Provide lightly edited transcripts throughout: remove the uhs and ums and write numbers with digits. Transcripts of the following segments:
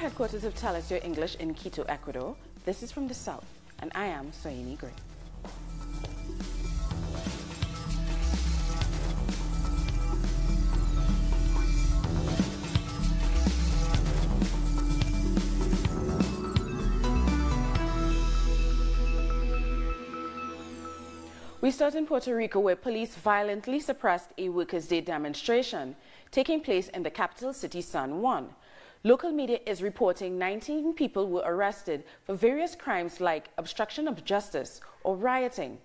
headquarters of Talis Your English in Quito, Ecuador. This is From the South, and I am Soini Gray. We start in Puerto Rico, where police violently suppressed a Workers' Day demonstration taking place in the capital city, San Juan. Local media is reporting 19 people were arrested for various crimes like obstruction of justice or rioting.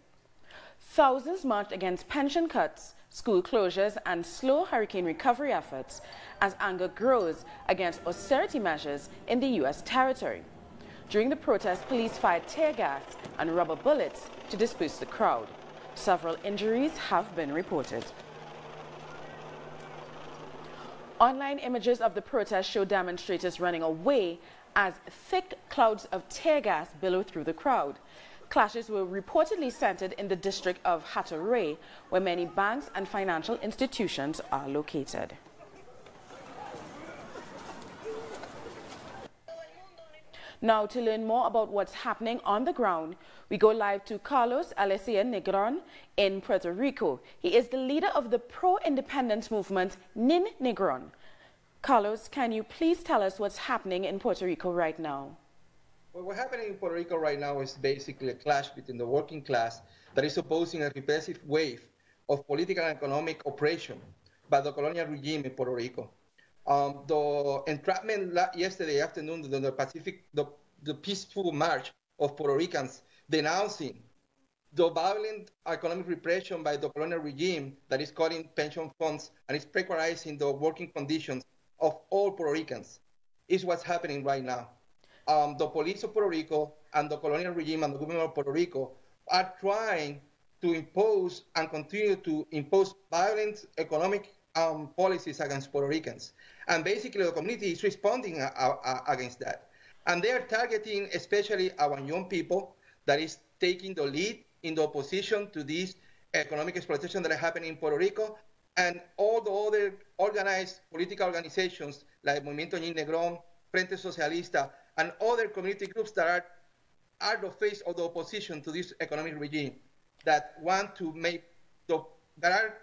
Thousands marched against pension cuts, school closures, and slow hurricane recovery efforts as anger grows against austerity measures in the U.S. territory. During the protest, police fired tear gas and rubber bullets to disperse the crowd. Several injuries have been reported. Online images of the protest show demonstrators running away as thick clouds of tear gas billow through the crowd. Clashes were reportedly centered in the district of Hato, where many banks and financial institutions are located. Now, to learn more about what's happening on the ground, we go live to Carlos Alessia Negron in Puerto Rico. He is the leader of the pro-independence movement, Nin Negron. Carlos, can you please tell us what's happening in Puerto Rico right now? Well, what's happening in Puerto Rico right now is basically a clash between the working class that is opposing a repressive wave of political and economic oppression by the colonial regime in Puerto Rico. The entrapment yesterday afternoon, the peaceful march of Puerto Ricans denouncing the violent economic repression by the colonial regime that is cutting pension funds and is precarizing the working conditions of all Puerto Ricans is what's happening right now. The police of Puerto Rico and the colonial regime and the government of Puerto Rico are trying to impose and continue to impose violent economic policies against Puerto Ricans. And basically the community is responding against that. And they are targeting especially our young people that is taking the lead in the opposition to this economic exploitation that is happening in Puerto Rico, and all the other organized political organizations like Movimiento Nin Negron, Frente Socialista, and other community groups that are the face of the opposition to this economic regime that want to make that are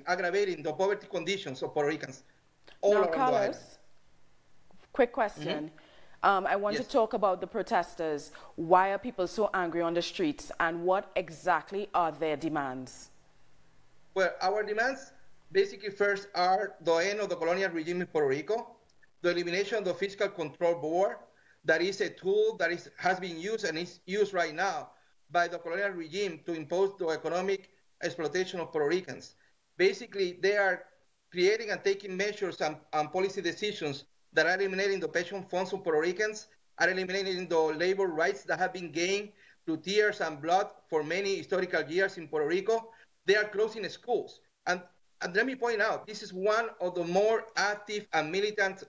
aggravating the poverty conditions of Puerto Ricans all around the island. Quick question. I want to talk about the protesters. Why are people so angry on the streets, and what exactly are their demands? Well, our demands basically first are the end of the colonial regime in Puerto Rico, the elimination of the Fiscal Control Board, that is a tool that has been used and is used right now by the colonial regime to impose the economic exploitation of Puerto Ricans. Basically, they are creating and taking measures and policy decisions that are eliminating the pension funds of Puerto Ricans, are eliminating the labor rights that have been gained through tears and blood for many historical years in Puerto Rico. They are closing schools. And let me point out, this is one of the more active and militant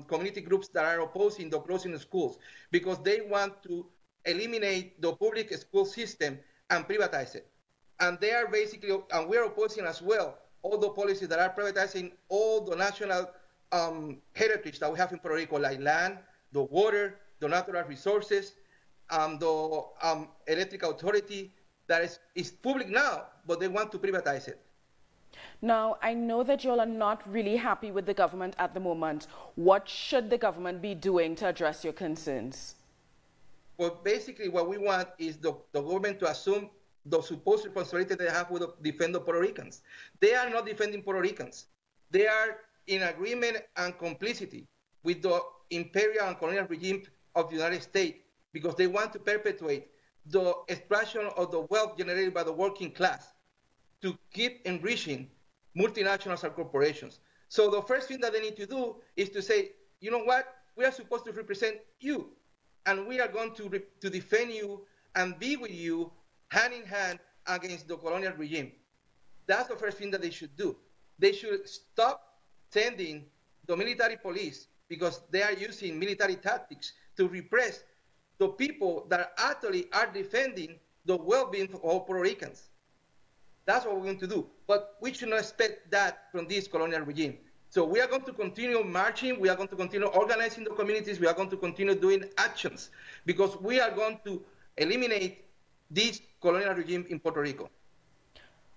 community groups that are opposing the closing of schools, because they want to eliminate the public school system and privatize it. And they are basically, and we are opposing as well, all the policies that are privatizing all the national heritage that we have in Puerto Rico, like land, the water, the natural resources, the electric authority that is public now, but they want to privatize it. Now, I know that you all are not really happy with the government at the moment. What should the government be doing to address your concerns? Well, basically what we want is the government to assume the supposed responsibility they have with defend the Puerto Ricans. They are not defending Puerto Ricans. They are in agreement and complicity with the imperial and colonial regime of the United States, because they want to perpetuate the extraction of the wealth generated by the working class to keep enriching multinationals and corporations. So the first thing that they need to do is to say, you know what, we are supposed to represent you, and we are going to defend you and be with you hand in hand against the colonial regime. That's the first thing that they should do. They should stop sending the military police, because they are using military tactics to repress the people that actually are defending the well-being of all Puerto Ricans. That's what we're going to do. But we should not expect that from this colonial regime. So we are going to continue marching, we are going to continue organizing the communities, we are going to continue doing actions, because we are going to eliminate this colonial regime in Puerto Rico.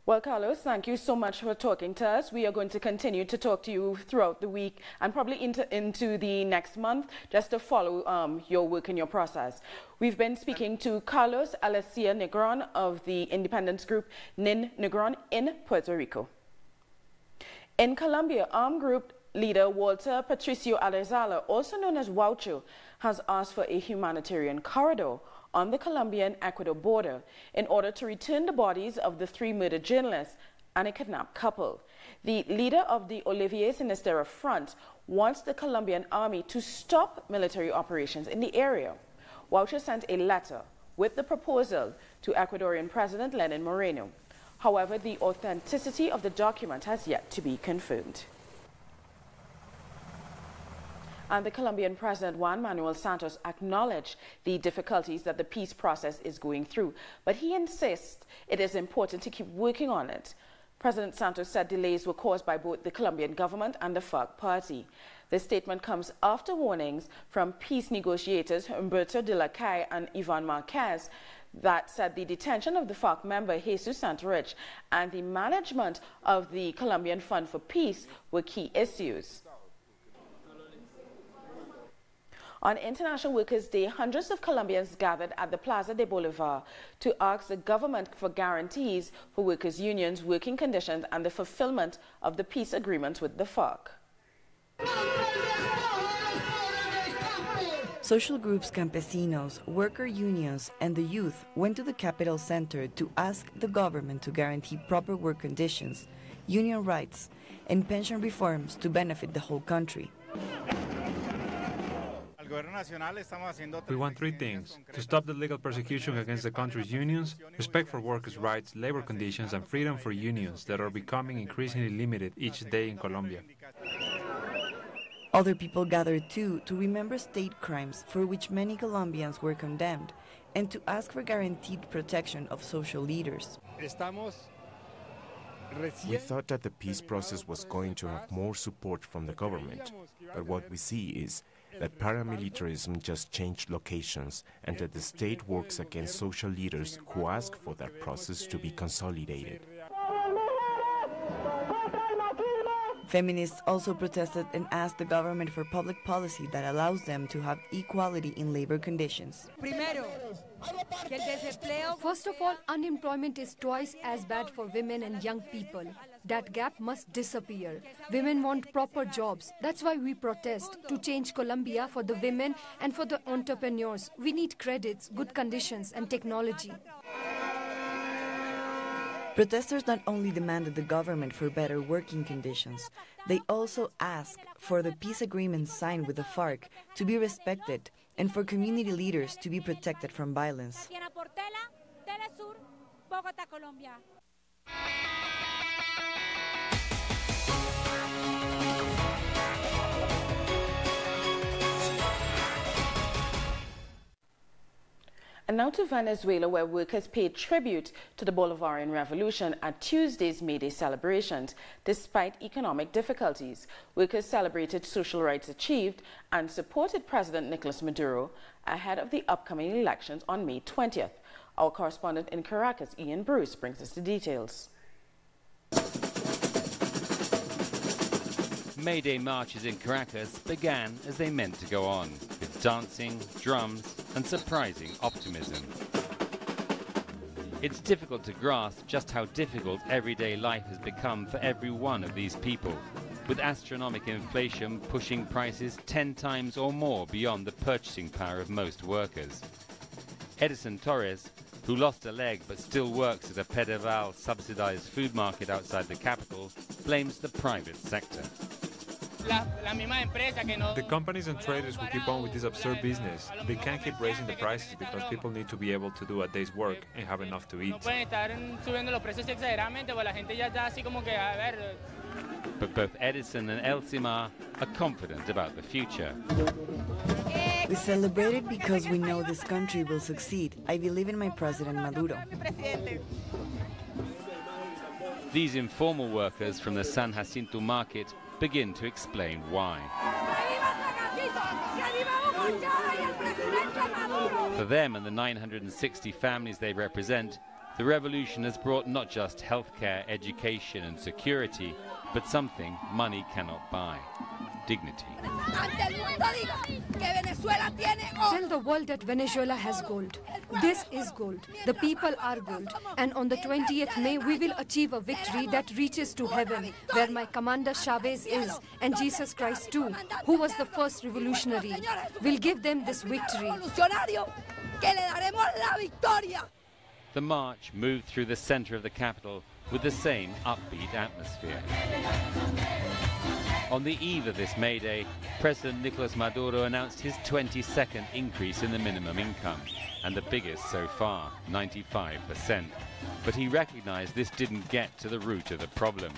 Well, Carlos, thank you so much for talking to us. We are going to continue to talk to you throughout the week and probably into the next month, just to follow your work and your process. We've been speaking to Carlos Alessia Negron of the independence group Nin Negron in Puerto Rico. In Colombia, armed group leader Walter Patricio Alezala, also known as Waucho, has asked for a humanitarian corridor on the Colombian-Ecuador border in order to return the bodies of the 3 murdered journalists and a kidnapped couple. The leader of the Olivier Sinisterra Front wants the Colombian army to stop military operations in the area. Waucho sent a letter with the proposal to Ecuadorian President Lenin Moreno. However, the authenticity of the document has yet to be confirmed. And the Colombian President Juan Manuel Santos acknowledged the difficulties that the peace process is going through, but he insists it is important to keep working on it. President Santos said delays were caused by both the Colombian government and the FARC party. This statement comes after warnings from peace negotiators Humberto de la Calle and Ivan Marquez that said the detention of the FARC member Jesus Santorich and the management of the Colombian Fund for Peace were key issues. On International Workers' Day, hundreds of Colombians gathered at the Plaza de Bolivar to ask the government for guarantees for workers' unions, working conditions, and the fulfillment of the peace agreement with the FARC. Social groups, campesinos, worker unions, and the youth went to the capital center to ask the government to guarantee proper work conditions, union rights, and pension reforms to benefit the whole country. We want 3 things: to stop the legal persecution against the country's unions, respect for workers' rights, labor conditions, and freedom for unions that are becoming increasingly limited each day in Colombia. Other people gathered too to remember state crimes for which many Colombians were condemned and to ask for guaranteed protection of social leaders. We thought that the peace process was going to have more support from the government, but what we see is that paramilitarism just changed locations and that the state works against social leaders who ask for that process to be consolidated. Feminists also protested and asked the government for public policy that allows them to have equality in labor conditions. First of all, unemployment is twice as bad for women and young people. That gap must disappear. Women want proper jobs. That's why we protest, to change Colombia for the women and for the entrepreneurs. We need credits, good conditions, and technology. Protesters not only demanded the government for better working conditions, they also asked for the peace agreement signed with the FARC to be respected and for community leaders to be protected from violence. And now to Venezuela, where workers paid tribute to the Bolivarian Revolution at Tuesday's May Day celebrations. Despite economic difficulties, workers celebrated social rights achieved and supported President Nicolas Maduro ahead of the upcoming elections on May 20th. Our correspondent in Caracas, Ian Bruce, brings us the details. May Day marches in Caracas began as they meant to go on, with dancing, drums, and surprising optimism. It's difficult to grasp just how difficult everyday life has become for every one of these people, with astronomical inflation pushing prices 10 times or more beyond the purchasing power of most workers. Edison Torres, who lost a leg but still works at a Pedeval subsidized food market outside the capital, blames the private sector. The companies and traders who keep on with this absurd business, they can't keep raising the prices because people need to be able to do a day's work and have enough to eat. But both Edison and Elcimar are confident about the future. We celebrated because we know this country will succeed. I believe in my President Maduro. These informal workers from the San Jacinto market begin to explain why. For them and the 960 families they represent, the revolution has brought not just healthcare, education and security, but something money cannot buy: dignity. Tell the world that Venezuela has gold. This is gold. The people are gold. And on the 20th May, we will achieve a victory that reaches to heaven, where my commander Chavez is, and Jesus Christ too, who was the first revolutionary. We'll give them this victory. The march moved through the center of the capital with the same upbeat atmosphere. On the eve of this May Day, President Nicolas Maduro announced his 22nd increase in the minimum income, and the biggest so far, 95%. But he recognized this didn't get to the root of the problem.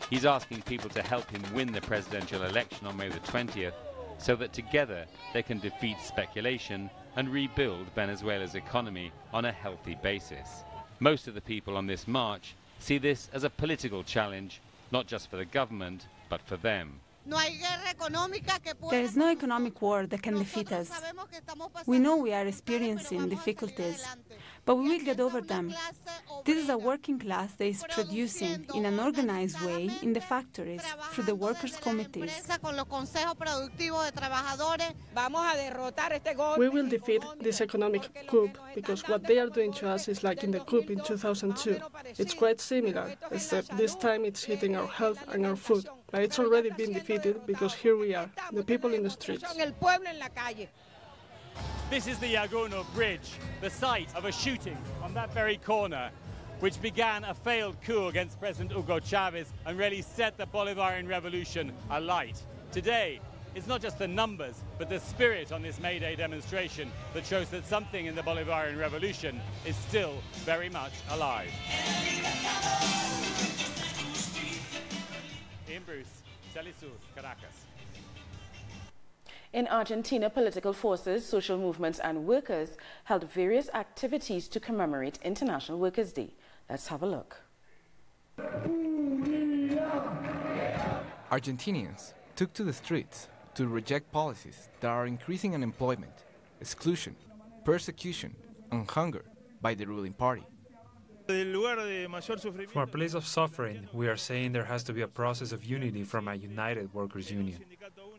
He's asking people to help him win the presidential election on May the 20th, so that together they can defeat speculation and rebuild Venezuela's economy on a healthy basis. Most of the people on this march see this as a political challenge, not just for the government, but for them. There is no economic war that can defeat us. We know we are experiencing difficulties, but we will get over them. This is a working class that is producing in an organized way in the factories through the workers' committees. We will defeat this economic coup because what they are doing to us is like in the coup in 2002. It's quite similar, except this time it's hitting our health and our food. But it's already been defeated because here we are, the people in the streets. This is the Yaguno Bridge, the site of a shooting on that very corner, which began a failed coup against President Hugo Chavez and really set the Bolivarian revolution alight. Today, it's not just the numbers, but the spirit on this May Day demonstration that shows that something in the Bolivarian revolution is still very much alive. Ian Bruce, Telesur, Caracas. In Argentina, political forces, social movements and workers held various activities to commemorate International Workers' Day. Let's have a look. Argentinians took to the streets to reject policies that are increasing unemployment, exclusion, persecution and hunger by the ruling party. From a place of suffering, we are saying there has to be a process of unity from a united workers' union.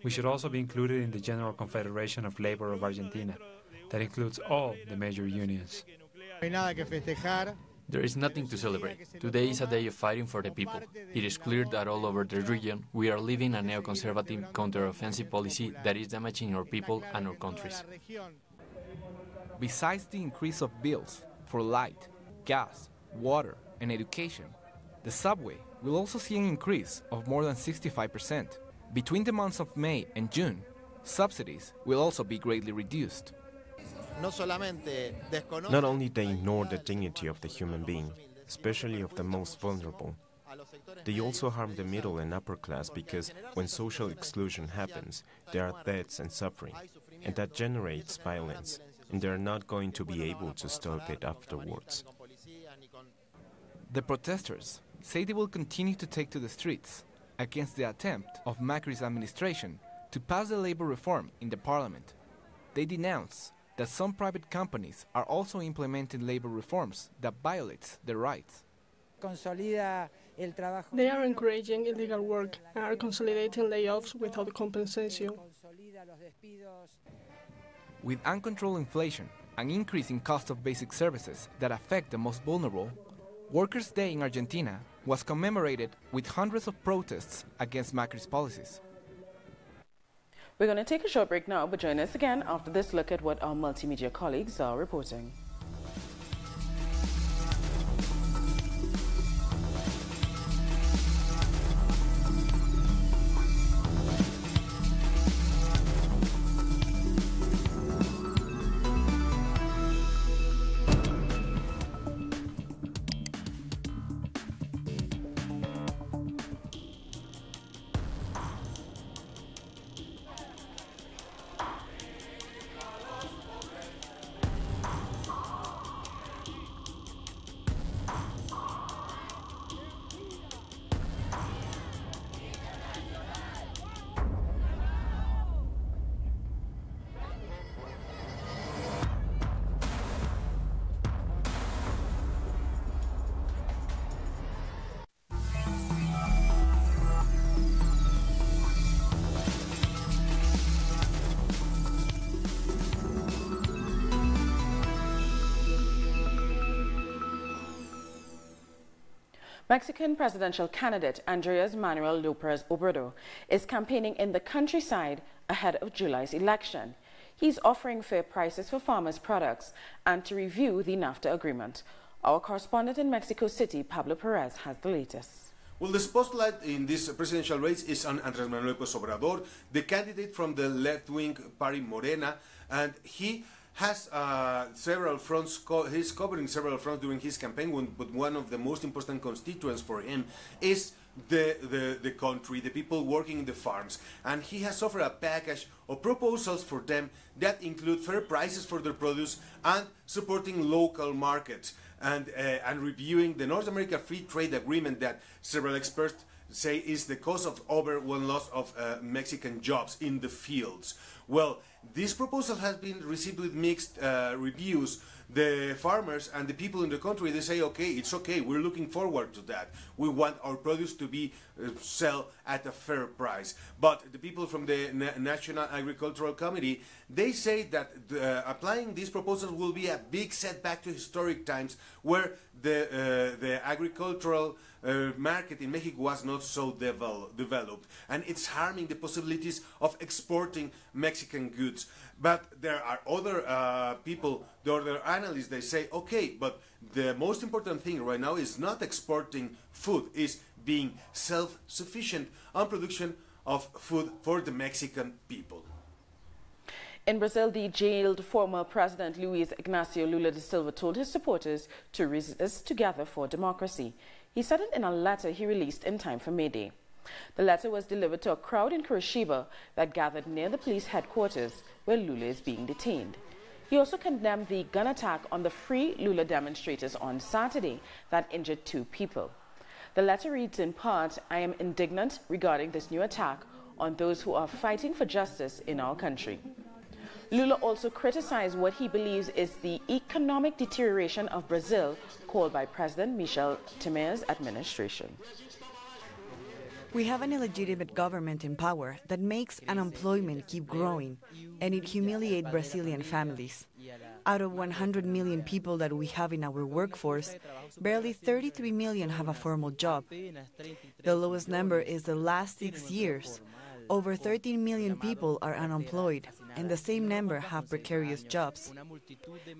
We should also be included in the General Confederation of Labor of Argentina, that includes all the major unions. There is nothing to celebrate. Today is a day of fighting for the people. It is clear that all over the region we are living a neoconservative counter-offensive policy that is damaging our people and our countries. Besides the increase of bills for light, gas, water and education, the subway will also see an increase of more than 65%. Between the months of May and June, subsidies will also be greatly reduced. Not only they ignore the dignity of the human being, especially of the most vulnerable, they also harm the middle and upper class because when social exclusion happens, there are deaths and suffering, and that generates violence, and they are not going to be able to stop it afterwards. The protesters say they will continue to take to the streets against the attempt of Macri's administration to pass the labor reform in the parliament. They denounce that some private companies are also implementing labor reforms that violate their rights. They are encouraging illegal work and are consolidating layoffs without compensation. With uncontrolled inflation, an increase in cost of basic services that affect the most vulnerable, Workers' Day in Argentina was commemorated with hundreds of protests against Macri's policies. We're going to take a short break now, but join us again after this look at what our multimedia colleagues are reporting. Mexican presidential candidate Andrés Manuel López Obrador is campaigning in the countryside ahead of July's election. He's offering fair prices for farmers' products and to review the NAFTA agreement. Our correspondent in Mexico City, Pablo Perez, has the latest. Well, the spotlight in this presidential race is on Andrés Manuel López Obrador, the candidate from the left-wing party Morena, and he has several fronts. He's covering several fronts during his campaign, but one of the most important constituents for him is the country, the people working in the farms, and he has offered a package of proposals for them that include fair prices for their produce and supporting local markets, and reviewing the North America Free Trade Agreement that several experts say is the cause of over one loss of Mexican jobs in the fields. Well, this proposal has been received with mixed reviews. The farmers and the people in the country, they say, okay, it's okay, we're looking forward to that. We want our produce to be sell at a fair price. But the people from the National Agricultural Committee, they say that applying these proposals will be a big setback to historic times where the agricultural market in Mexico was not so developed, and it's harming the possibilities of exporting Mexican goods. But there are other people, the other analysts, they say, okay, but the most important thing right now is not exporting food, is being self-sufficient on production of food for the Mexican people. In Brazil, the jailed former President Luiz Inácio Lula da Silva told his supporters to resist together for democracy. He said it in a letter he released in time for May Day. The letter was delivered to a crowd in Curitiba that gathered near the police headquarters where Lula is being detained. He also condemned the gun attack on the Free Lula demonstrators on Saturday that injured 2 people. The letter reads in part, "I am indignant regarding this new attack on those who are fighting for justice in our country." Lula also criticized what he believes is the economic deterioration of Brazil called by President Michel Temer's administration. We have an illegitimate government in power that makes unemployment keep growing, and it humiliates Brazilian families. Out of 100 million people that we have in our workforce, barely 33 million have a formal job. The lowest number is the last 6 years. Over 13 million people are unemployed, and the same number have precarious jobs.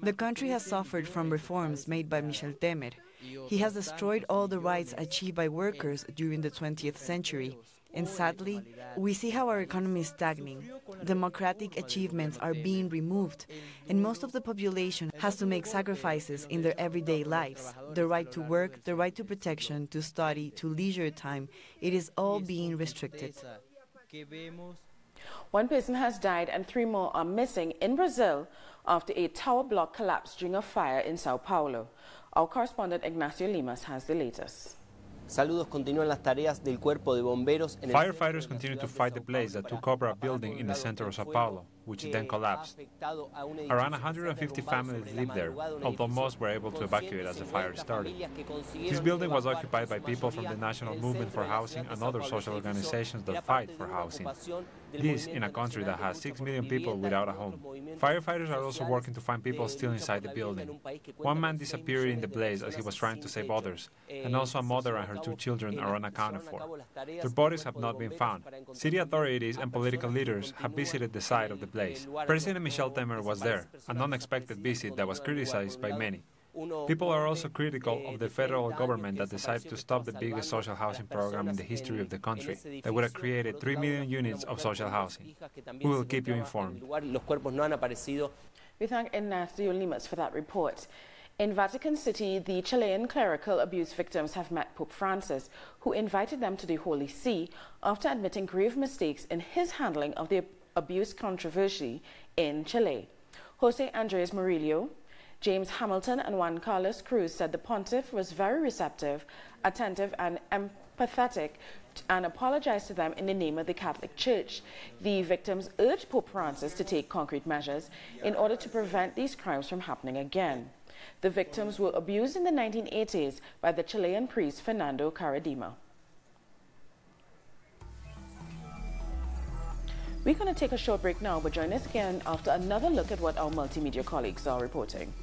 The country has suffered from reforms made by Michel Temer. He has destroyed all the rights achieved by workers during the 20th century. And sadly, we see how our economy is stagnating. Democratic achievements are being removed, and most of the population has to make sacrifices in their everyday lives. The right to work, the right to protection, to study, to leisure time, it is all being restricted. 1 person has died and 3 more are missing in Brazil after a tower block collapsed during a fire in Sao Paulo. Our correspondent Ignacio Limas has the latest. Saludos, continúan las tareas del cuerpo de bomberos en el Firefighters continue to fight the blaze that took over a building in the center of Sao Paulo, which then collapsed. Around 150 families live there, although most were able to evacuate as the fire started. This building was occupied by people from the National Movement for Housing and other social organizations that fight for housing. This in a country that has 6 million people without a home. Firefighters are also working to find people still inside the building. 1 man disappeared in the blaze as he was trying to save others, and also a mother and her 2 children are unaccounted for. Their bodies have not been found. City authorities and political leaders have visited the site of the blaze. President Michel Temer was there, an unexpected visit that was criticized by many. People are also critical of the federal government that decided to stop the biggest social housing program in the history of the country that would have created 3 million units of social housing. We will keep you informed. We thank Ignacio Limas for that report. In Vatican City, the Chilean clerical abuse victims have met Pope Francis, who invited them to the Holy See after admitting grave mistakes in his handling of the abuse controversy in Chile. Jose Andres Murillo, James Hamilton and Juan Carlos Cruz said the pontiff was very receptive, attentive and empathetic and apologized to them in the name of the Catholic Church. The victims urged Pope Francis to take concrete measures in order to prevent these crimes from happening again. The victims were abused in the 1980s by the Chilean priest Fernando Caradima. We're going to take a short break now, but join us again after another look at what our multimedia colleagues are reporting.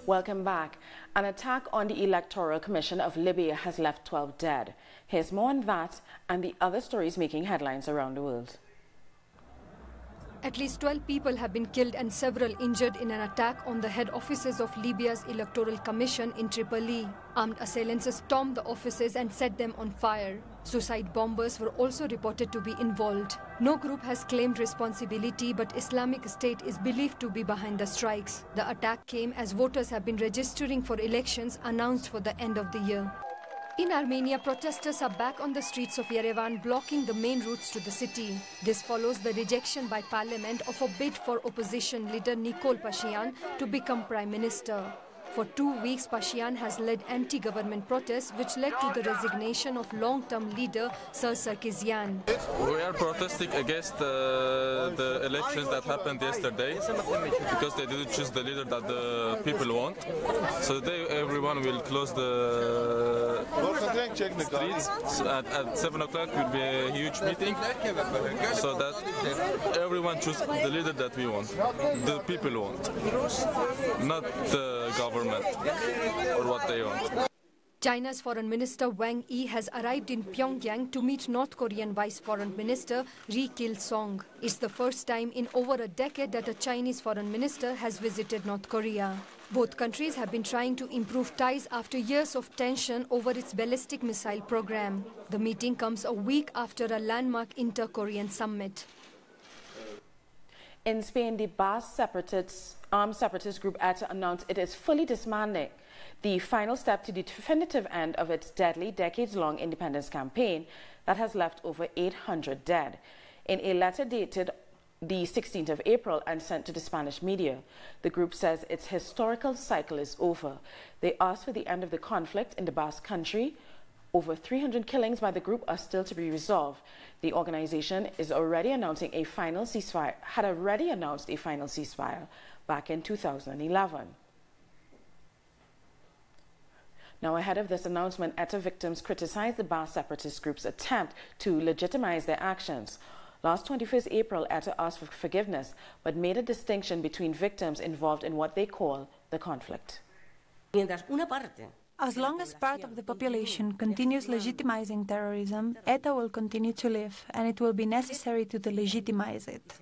Welcome back. An attack on the Electoral Commission of Libya has left 12 dead. Here's more on that and the other stories making headlines around the world. At least 12 people have been killed and several injured in an attack on the head offices of Libya's Electoral Commission in Tripoli. Armed assailants stormed the offices and set them on fire. Suicide bombers were also reported to be involved. No group has claimed responsibility, but Islamic State is believed to be behind the strikes. The attack came as voters have been registering for elections announced for the end of the year. In Armenia, protesters are back on the streets of Yerevan, blocking the main routes to the city. This follows the rejection by parliament of a bid for opposition leader Nikol Pashinyan to become prime minister. For 2 weeks, Pashinyan has led anti-government protests, which led to the resignation of long-term leader Sir Sarkisian. We are protesting against the elections that happened yesterday because they didn't choose the leader that the people want. So today everyone will close the streets. At 7 o'clock will be a huge meeting so that everyone choose the leader that we want, the people want, not the government or what they want. China's Foreign Minister Wang Yi has arrived in Pyongyang to meet North Korean Vice Foreign Minister Ri Kil-song. It's the first time in over a decade that a Chinese foreign minister has visited North Korea. Both countries have been trying to improve ties after years of tension over its ballistic missile program. The meeting comes a week after a landmark inter-Korean summit. In Spain, the Basque armed separatist group ETA announced it is fully disbanding, the final step to the definitive end of its deadly, decades-long independence campaign that has left over 800 dead. In a letter dated the 16th of April and sent to the Spanish media, the group says its historical cycle is over. They asked for the end of the conflict in the Basque country. Over 300 killings by the group are still to be resolved. The organization is already announcing a final ceasefire, had already announced a final ceasefire back in 2011. Now, ahead of this announcement, ETA victims criticized the Basque separatist group's attempt to legitimize their actions. Last 21st April, ETA asked for forgiveness, but made a distinction between victims involved in what they call the conflict. As long as part of the population continues legitimizing terrorism, ETA will continue to live, and it will be necessary to delegitimize it.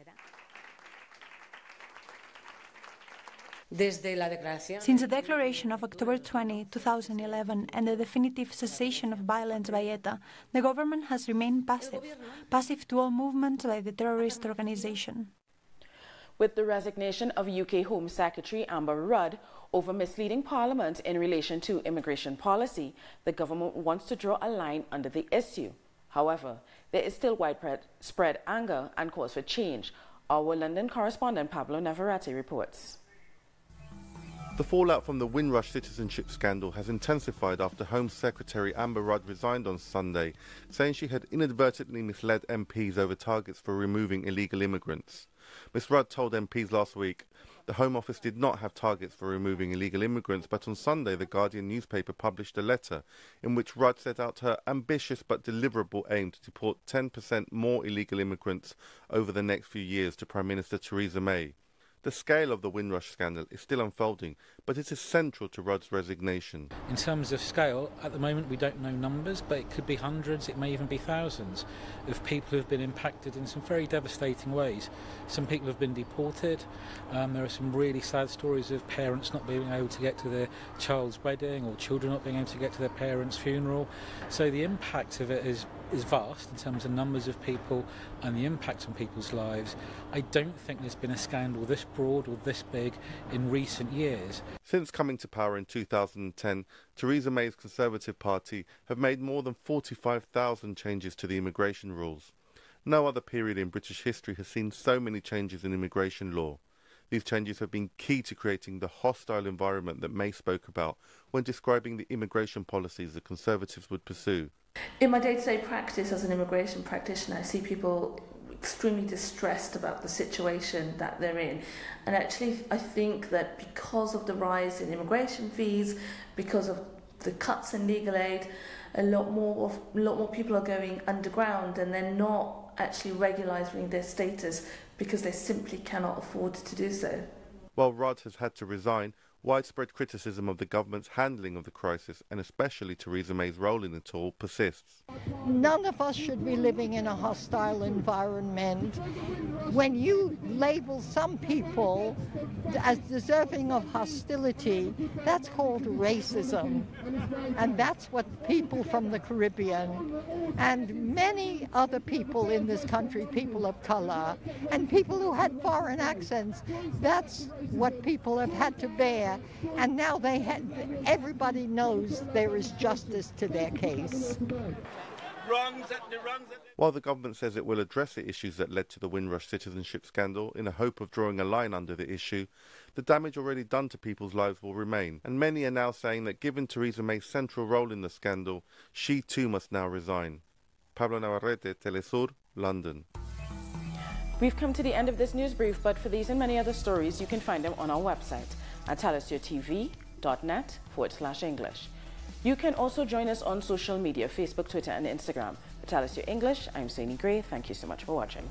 Since the declaration of October 20, 2011 and the definitive cessation of violence by ETA, the government has remained passive to all movements by the terrorist organization. With the resignation of UK Home Secretary Amber Rudd over misleading Parliament in relation to immigration policy, the government wants to draw a line under the issue. However, there is still widespread anger and calls for change. Our London correspondent Pablo Navarrete reports. The fallout from the Windrush citizenship scandal has intensified after Home Secretary Amber Rudd resigned on Sunday, saying she had inadvertently misled MPs over targets for removing illegal immigrants. Ms Rudd told MPs last week the Home Office did not have targets for removing illegal immigrants, but on Sunday the Guardian newspaper published a letter in which Rudd set out her ambitious but deliverable aim to deport 10% more illegal immigrants over the next few years to Prime Minister Theresa May. The scale of the Windrush scandal is still unfolding, but it is central to Rudd's resignation. In terms of scale, at the moment we don't know numbers, but it could be hundreds, it may even be thousands of people who have been impacted in some very devastating ways. Some people have been deported. There are some really sad stories of parents not being able to get to their child's wedding or children not being able to get to their parents' funeral. So the impact of it is vast in terms of numbers of people and the impact on people's lives. I don't think there's been a scandal this broad or this big in recent years. Since coming to power in 2010, Theresa May's Conservative Party have made more than 45,000 changes to the immigration rules. No other period in British history has seen so many changes in immigration law. These changes have been key to creating the hostile environment that May spoke about when describing the immigration policies the Conservatives would pursue. In my day-to-day practice as an immigration practitioner, I see people extremely distressed about the situation that they're in. And actually, I think that because of the rise in immigration fees, because of the cuts in legal aid, a lot more people are going underground and they're not actually regularising their status because they simply cannot afford to do so. While Rudd has had to resign, Widespread criticism of the government's handling of the crisis, and especially Theresa May's role in it all, persists. None of us should be living in a hostile environment. When you label some people as deserving of hostility, that's called racism. And that's what people from the Caribbean and many other people in this country, people of color, and people who had foreign accents, that's what people have had to bear. And now everybody knows there is justice to their case. While the government says it will address the issues that led to the Windrush citizenship scandal in a hope of drawing a line under the issue, the damage already done to people's lives will remain, and many are now saying that given Theresa May's central role in the scandal, she too must now resign. Pablo Navarrete, Telesur, London. We've come to the end of this news brief, but for these and many other stories, you can find them on our website at telesurtv.net/English. You can also join us on social media, Facebook, Twitter, and Instagram. For Telesur English, I'm Saini Gray. Thank you so much for watching.